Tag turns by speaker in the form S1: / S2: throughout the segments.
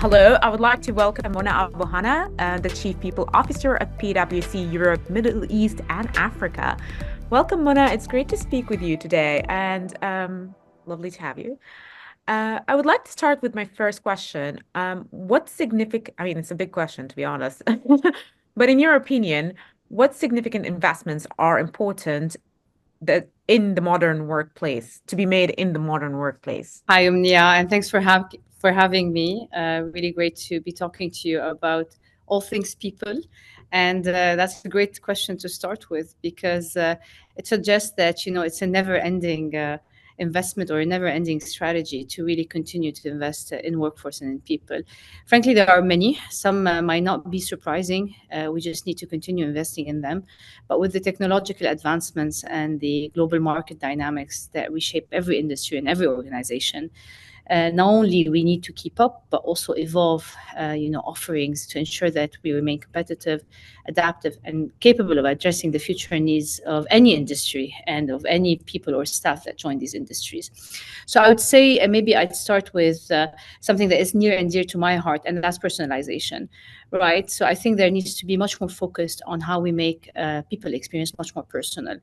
S1: Hello, I would like to welcome Hana, the Chief People Officer at PwC Europe, Middle East, and Africa. Welcome, Mona. It's great to speak with you today, and lovely to have you. I would like to start with my first question. What significant, I mean, it's a big question, to be honest, but in your opinion, what significant investments are important that in the modern workplace, to be made in the modern workplace?
S2: Hi, Umnia, and thanks for having me. Really great to be talking to you about all things people, and that's a great question to start with because it suggests that it's a never-ending investment or a never-ending strategy to really continue to invest in workforce and in people. Frankly, there are many. Some might not be surprising. We just need to continue investing in them. But with the technological advancements and the global market dynamics that reshape every industry and every organization, not only we need to keep up, but also evolve, offerings to ensure that we remain competitive, adaptive, and capable of addressing the future needs of any industry and of any people or staff that join these industries. So I would say maybe I'd start with something that is near and dear to my heart, and that's personalization, right? So I think there needs to be much more focused on how we make people experience much more personal.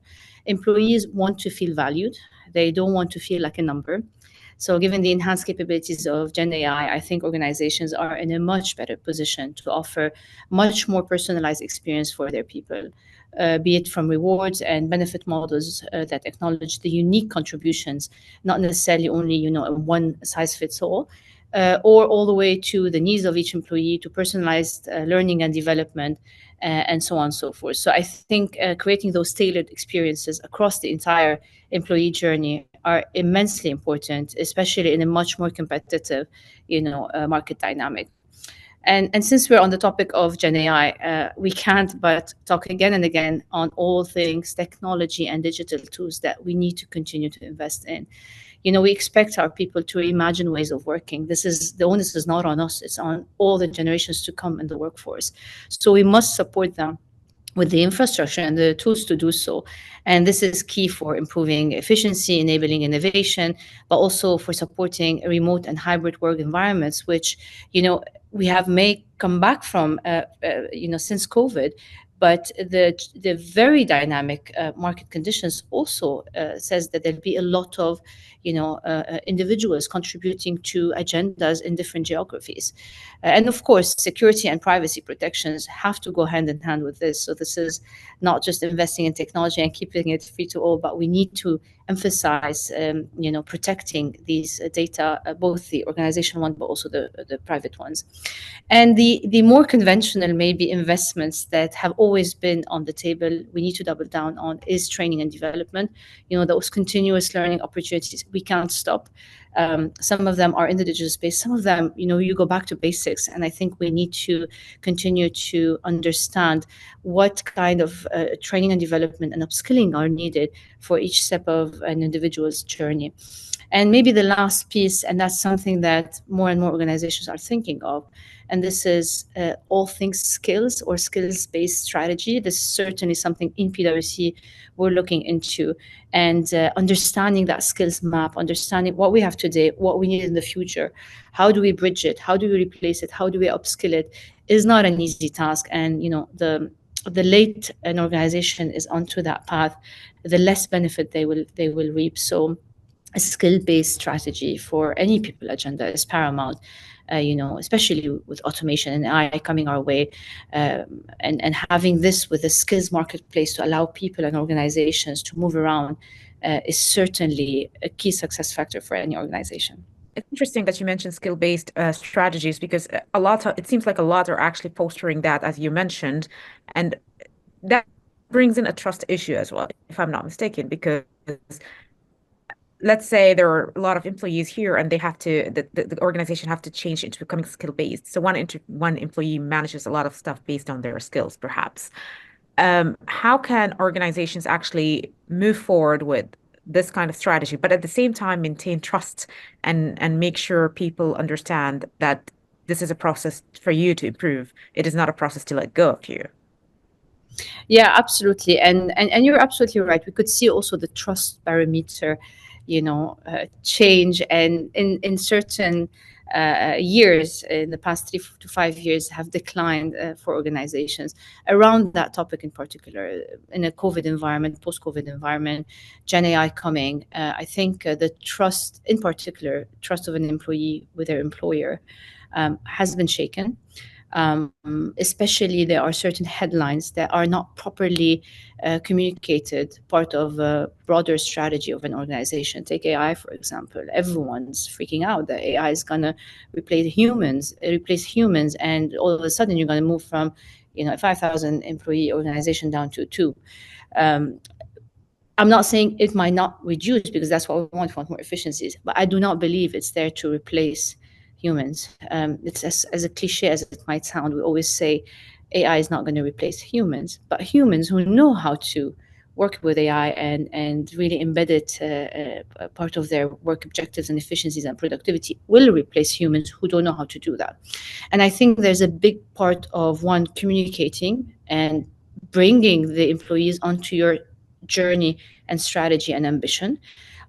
S2: Employees want to feel valued. They don't want to feel like a number. So, given the enhanced capabilities of Gen AI, I think organizations are in a much better position to offer much more personalized experience for their people, be it from rewards and benefit models that acknowledge the unique contributions, not necessarily only a one size fits all. Or all the way to the needs of each employee, to personalized learning and development, and so on and so forth. So I think creating those tailored experiences across the entire employee journey are immensely important, especially in a much more competitive, market dynamic. And since we're on the topic of Gen AI, we can't but talk again and again on all things technology and digital tools that we need to continue to invest in. We expect our people to reimagine ways of working. The onus is not on us; it's on all the generations to come in the workforce. So we must support them with the infrastructure and the tools to do so. And this is key for improving efficiency, enabling innovation, but also for supporting remote and hybrid work environments, which, we have may come back from, since COVID. But the very dynamic market conditions also says that there'll be a lot of, individuals contributing to agendas in different geographies. And of course, security and privacy protections have to go hand in hand with this. So this is not just investing in technology and keeping it free to all, but we need to emphasize, protecting these data, both the organizational one, but also the private ones. And the more conventional, maybe investments that have always been on the table, we need to double down on is training and development. Those continuous learning opportunities, we can't stop. Some of them are in the digital space. Some of them, you go back to basics. And I think we need to continue to understand what kind of training and development and upskilling are needed for each step of an individual's journey. And maybe the last piece, and that's something that more and more organizations are thinking of, and this is all things skills or skills-based strategy. This is certainly something in PwC we're looking into, and understanding that skills map, understanding what we have today, what we need in the future, how do we bridge it, how do we replace it, how do we upskill it, is not an easy task. And the late an organization is onto that path, the less benefit they will reap. So a skill-based strategy for any people agenda is paramount, especially with automation and AI coming our way, and having this with a skills marketplace to allow people and organizations to move around is certainly a key success factor for any organization.
S1: It's interesting that you mentioned skill-based strategies because it seems like a lot are actually fostering that, as you mentioned, and that brings in a trust issue as well, if I'm not mistaken, because let's say there are a lot of employees here and the organization have to change into becoming skill-based. So one employee manages a lot of stuff based on their skills, perhaps. How can organizations actually move forward with this kind of strategy, but at the same time maintain trust and make sure people understand that this is a process for you to improve. It is not a process to let go of you.
S2: Yeah, absolutely. And you're absolutely right. We could see also the trust barometer, change, and in certain years in the past 3 to 5 years have declined for organizations around that topic in particular, in a COVID environment, post-COVID environment, Gen AI coming. I think the trust, in particular, trust of an employee with their employer has been shaken. Especially there are certain headlines that are not properly communicated, part of a broader strategy of an organization. Take AI, for example. Everyone's freaking out that AI is going to replace humans, and all of a sudden you're going to move from, a 5,000 employee organization down to two. Um, I'm not saying it might not reduce, because that's what we want more efficiencies, but I do not believe it's there to replace humans. It's as a cliche as it might sound. We always say AI is not going to replace humans, but humans who know how to work with AI and really embed it part of their work objectives and efficiencies and productivity will replace humans who don't know how to do that. And I think there's a big part of one communicating and bringing the employees onto your journey and strategy and ambition.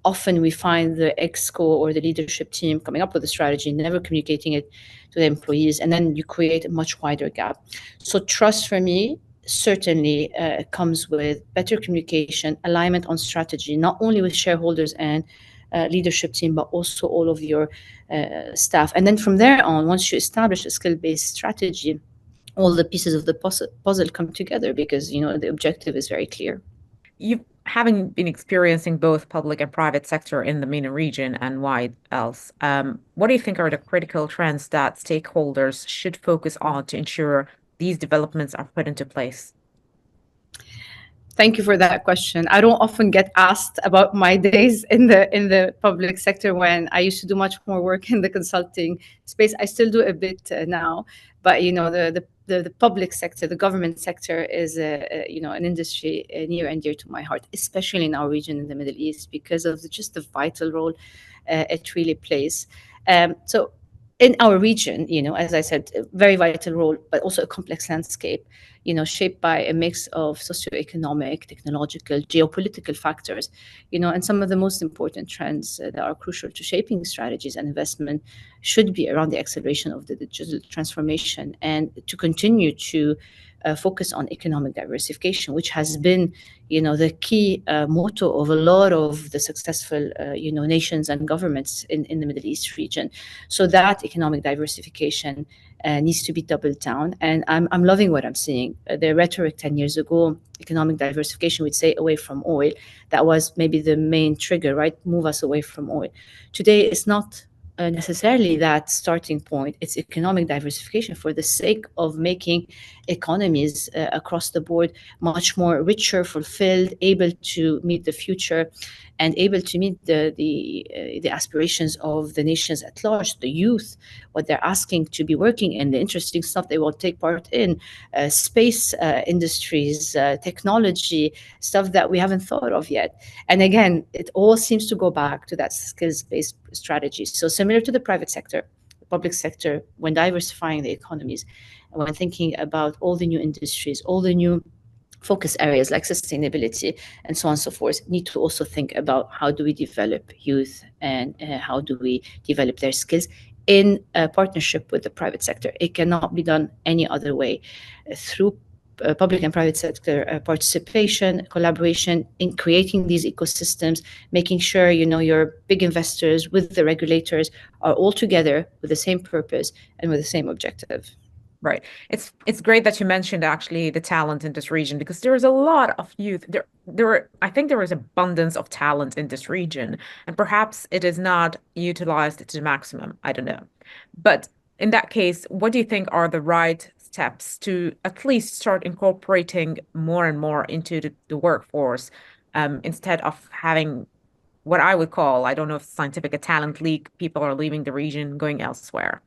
S2: Often we find the exco or the leadership team coming up with a strategy, never communicating it to the employees, and then you create a much wider gap. So trust for me certainly comes with better communication, alignment on strategy, not only with shareholders and leadership team, but also all of your staff. And then from there on, once you establish a skill-based strategy, all the pieces of the puzzle come together, because the objective is very clear.
S1: You having been experiencing both public and private sector in the MENA region and wide else, what do you think are the critical trends that stakeholders should focus on to ensure these developments are put into place?
S2: Thank you for that question. I don't often get asked about my days in the public sector, when I used to do much more work in the consulting space. I still do a bit now, but the public sector, the government sector, is an industry near and dear to my heart, especially in our region in the Middle East, because of just the vital role it really plays. So in our region, as I said, a very vital role, but also a complex landscape, shaped by a mix of socioeconomic, technological, geopolitical factors, and some of the most important trends that are crucial to shaping strategies and investment should be around the acceleration of the digital transformation, and to continue to focus on economic diversification, which has been, the key motto of a lot of the successful, nations and governments in the Middle East region. So that economic diversification needs to be doubled down. And I'm loving what I'm seeing. The rhetoric 10 years ago, economic diversification, we'd say away from oil. That was maybe the main trigger, right? Move us away from oil. Today, it's not necessarily that starting point. It's economic diversification for the sake of making economies across the board much more richer, fulfilled, able to meet the future, and able to meet the aspirations of the nations at large, the youth, what they're asking to be working in, the interesting stuff they will take part in, space industries, technology, stuff that we haven't thought of yet. And again, it all seems to go back to that skills-based strategy. So similar to the private sector, the public sector, when diversifying the economies, and when thinking about all the new industries, all the new focus areas like sustainability and so on and so forth, need to also think about how do we develop youth, and how do we develop their skills in partnership with the private sector. It cannot be done any other way, through public and private sector participation, collaboration in creating these ecosystems, making sure your big investors with the regulators are all together with the same purpose and with the same objective.
S1: Right. It's great that you mentioned actually the talent in this region, because there is a lot of youth. I think there is abundance of talent in this region, and perhaps it is not utilized to the maximum. I don't know. But in that case, what do you think are the right steps to at least start incorporating more and more into the workforce, instead of having what I would call, I don't know if it's scientific, a talent leak, people are leaving the region, going elsewhere.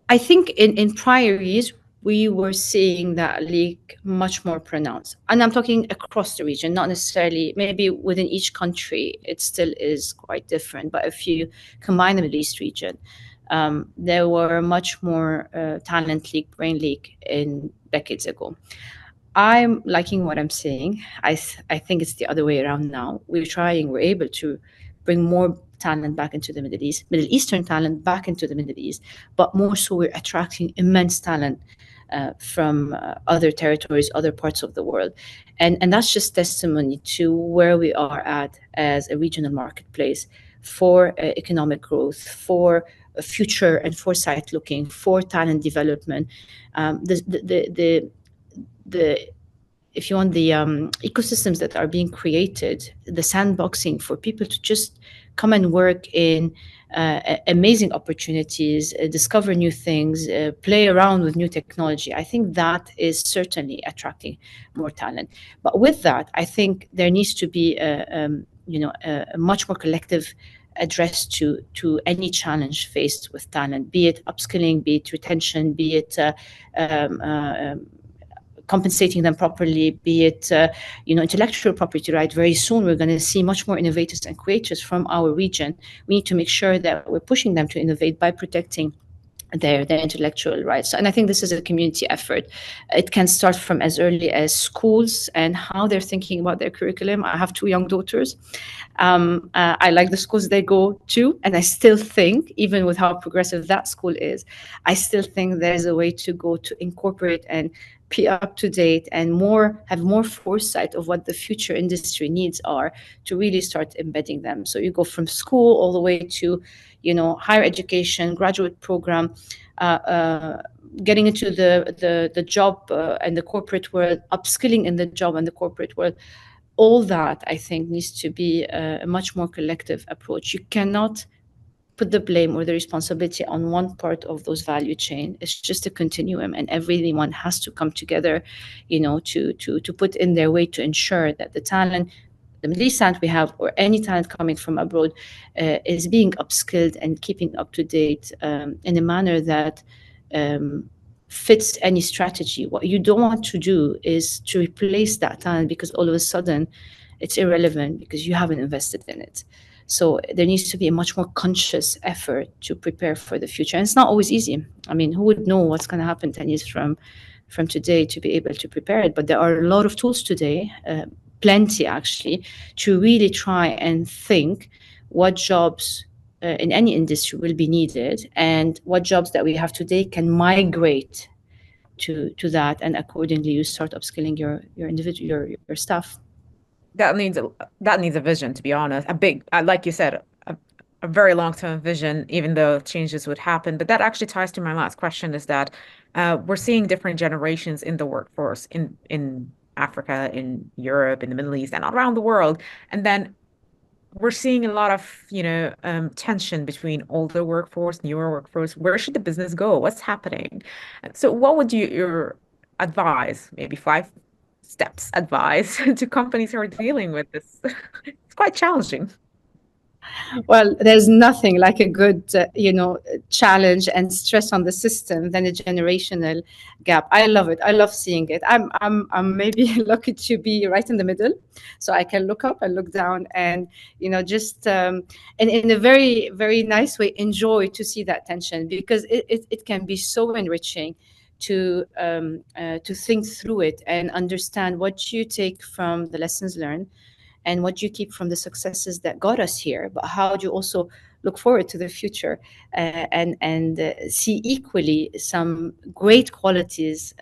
S2: I think in prior years, we were seeing that leak much more pronounced. And I'm talking across the region, not necessarily, maybe within each country, it still is quite different. But if you combine the Middle East region, there were much more talent leak, brain leak in decades ago. I'm liking what I'm seeing. I think it's the other way around now. We're able to bring more talent back into the Middle East, Middle Eastern talent back into the Middle East, but more so we're attracting immense talent from other territories, other parts of the world. And that's just testimony to where we are at as a regional marketplace for economic growth, for future and foresight looking, for talent development. The if you want the ecosystems that are being created, the sandboxing for people to just come and work in amazing opportunities, discover new things, play around with new technology. I think that is certainly attracting more talent. But with that, I think there needs to be a much more collective address to any challenge faced with talent, be it upskilling, be it retention, be it um, uh, compensating them properly, be it intellectual property right. Very soon we're going to see much more innovators and creators from our region. We need to make sure that we're pushing them to innovate by protecting their intellectual rights. And I think this is a community effort. It can start from as early as schools and how they're thinking about their curriculum. I have two young daughters. I like the schools they go to, and I still think, even with how progressive that school is, I still think there's a way to go to incorporate and be up to date and have more foresight of what the future industry needs are to really start embedding them. So you go from school all the way to higher education, graduate program, getting into the job and the corporate world, upskilling in the job and the corporate world. All that, I think, needs to be a much more collective approach. You cannot put the blame or the responsibility on one part of those value chain. It's just a continuum, and everyone has to come together, to put in their way to ensure that the talent, the Middle East talent we have, or any talent coming from abroad, is being upskilled and keeping up to date in a manner that fits any strategy. What you don't want to do is to replace that talent because all of a sudden it's irrelevant because you haven't invested in it. So there needs to be a much more conscious effort to prepare for the future. And it's not always easy. I mean, who would know what's going to happen 10 years from today to be able to prepare it? But there are a lot of tools today, plenty actually, to really try and think what jobs in any industry will be needed and what jobs that we have today can migrate to that, and accordingly you start upskilling your individual your staff.
S1: That needs a vision, to be honest. A big, like you said, a very long-term vision, even though changes would happen. But that actually ties to my last question, is that we're seeing different generations in the workforce in Africa, in Europe, in the Middle East, and around the world. And then we're seeing a lot of, tension between older workforce, newer workforce. Where should the business go? What's happening? So what would your advise, maybe 5 steps advice to companies who are dealing with this? It's quite challenging.
S2: Well, there's nothing like a good, challenge and stress on the system than a generational gap. I love it. I love seeing it. I'm maybe lucky to be right in the middle, so I can look up and look down, and just in a very very nice way enjoy to see that tension, because it can be so enriching to think through it and understand what you take from the lessons learned and what you keep from the successes that got us here, but how do you also look forward to the future, and see equally some great qualities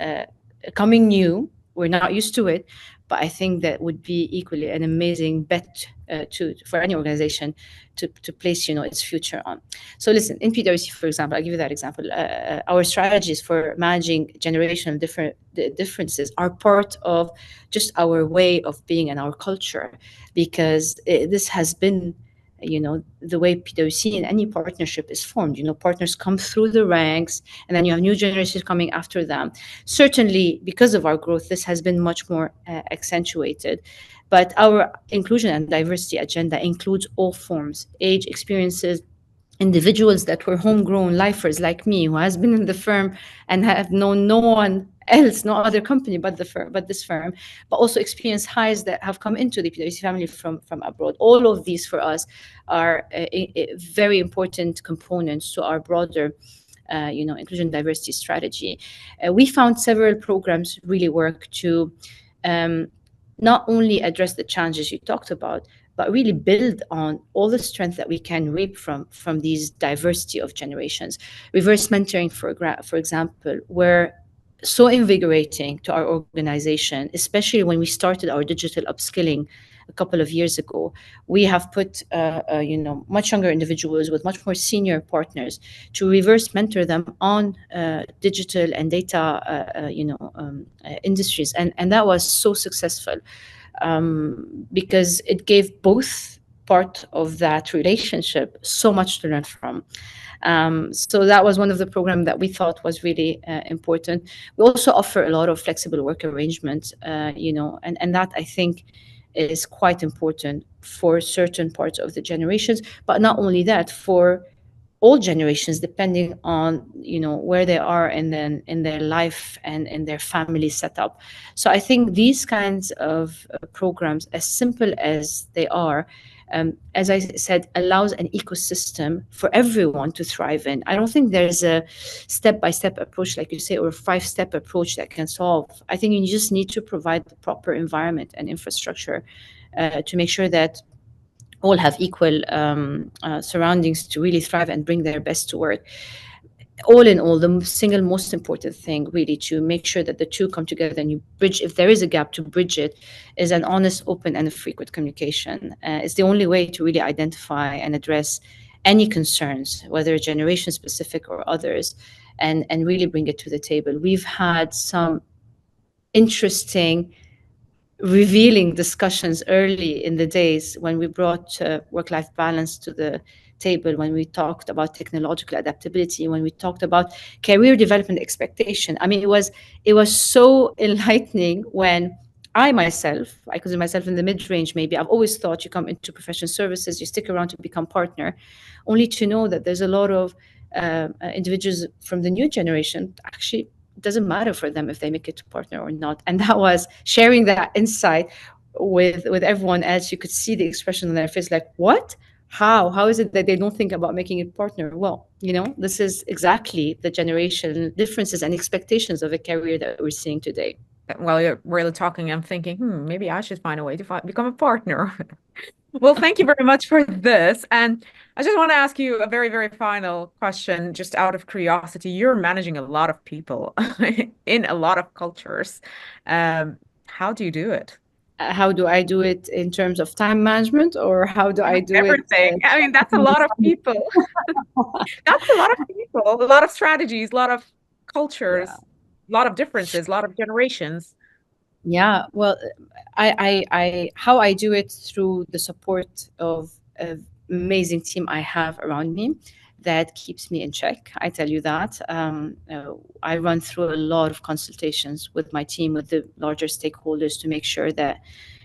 S2: coming new. We're not used to it, but I think that would be equally an amazing bet to for any organization to place its future on. So listen, in PwC, for example, I'll give you that example. Our strategies for managing generational differences are part of just our way of being and our culture, because this has been the way PwC in any partnership is formed. Partners come through the ranks, and then you have new generations coming after them. Certainly, because of our growth, this has been much more accentuated. But our inclusion and diversity agenda includes all forms, age, experiences, individuals that were homegrown lifers like me, who has been in the firm and have known no one else, no other company but this firm, but also experienced hires that have come into the PwC family from abroad. All of these for us are very important components to our broader inclusion diversity strategy. We found several programs really work to not only address the challenges you talked about, but really build on all the strength that we can reap from these diversity of generations. Reverse mentoring, for example, were so invigorating to our organization, especially when we started our digital upskilling a couple of years ago. We have put much younger individuals with much more senior partners to reverse mentor them on digital and data industries, and that was so successful, because it gave both part of that relationship so much to learn from. So that was one of the programs that we thought was really important. We also offer a lot of flexible work arrangements, and that I think is quite important for certain parts of the generations, but not only that, for all generations, depending on where they are in their life and in their family setup. So I think these kinds of programs, as simple as they are, as I said, allows an ecosystem for everyone to thrive in. I don't think there's a step-by-step approach, like you say, or a five-step approach that can solve. I think you just need to provide the proper environment and infrastructure to make sure that all have equal surroundings to really thrive and bring their best to work. All in all, the single most important thing really to make sure that the two come together and you bridge, if there is a gap, to bridge it, is an honest, open, and a frequent communication. It's the only way to really identify and address any concerns, whether generation specific or others, and really bring it to the table. We've had some interesting revealing discussions early in the days when we brought work-life balance to the table, when we talked about technological adaptability, when we talked about career development expectation. I mean, it was so enlightening when I consider myself in the mid-range. Maybe I've always thought you come into professional services, you stick around to become partner, only to know that there's a lot of individuals from the new generation. Actually, it doesn't matter for them if they make it to partner or not. And that was sharing that insight with everyone else. You could see the expression on their face, like, what? How is it that they don't think about making it partner? Well, this is exactly the generation differences and expectations of a career that we're seeing today.
S1: While you're really talking, I'm thinking, maybe I should find a way to become a partner. Well, thank you very much for this. And I just want to ask you a very, very final question, just out of curiosity. You're managing a lot of people in a lot of cultures. How do you do it?
S2: How do I do it in terms of time management, or how do I do it?
S1: Everything. I mean, that's a lot of people. That's a lot of people, a lot of strategies, a lot of
S2: Yeah.
S1: cultures, a lot of differences, a lot of generations.
S2: Yeah, well, how I do it through the support of an amazing team I have around me that keeps me in check. I tell you that. I run through a lot of consultations with my team, with the larger stakeholders, to make sure that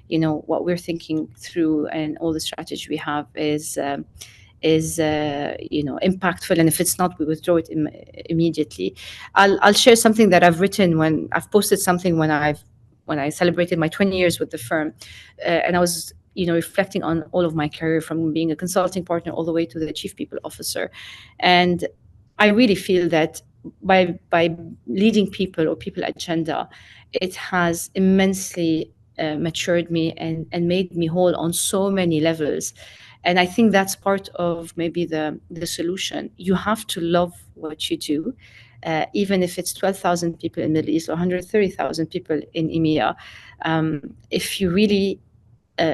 S2: what we're thinking through and all the strategy we have is impactful, and if it's not, we withdraw it immediately. I'll share something that I've written when I've posted something when I celebrated my 20 years with the firm, and I was reflecting on all of my career from being a consulting partner all the way to the chief people officer. And I really feel that by leading people or people agenda, it has immensely matured me and made me whole on so many levels. And I think that's part of maybe the solution. You have to love what you do, even if it's 12,000 people in the Middle East or 130,000 people in EMEA. If you really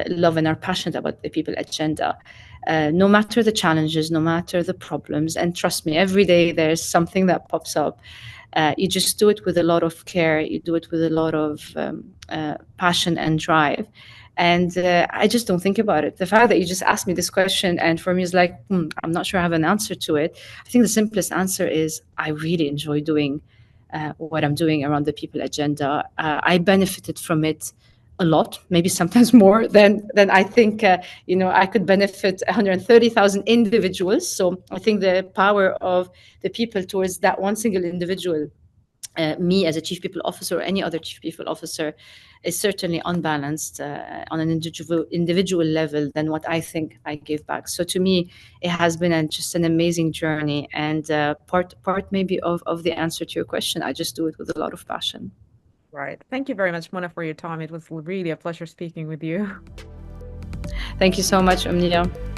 S2: love and are passionate about the people agenda, no matter the challenges, no matter the problems, and trust me, every day there's something that pops up. You just do it with a lot of care. You do it with a lot of passion and drive. And I just don't think about it. The fact that you just asked me this question, and for me, is like, I'm not sure I have an answer to it. I think the simplest answer is I really enjoy doing what I'm doing around the people agenda. I benefited from it a lot, maybe sometimes more than I think. I could benefit 130,000 individuals. So I think the power of the people towards that one single individual, me as a chief people officer or any other chief people officer, is certainly unbalanced on an individual level than what I think I give back. So to me, it has been just an amazing journey, and part maybe of the answer to your question. I just do it with a lot of passion.
S1: Right. Thank you very much, Mona, for your time. It was really a pleasure speaking with you.
S2: Thank you so much, Omnia.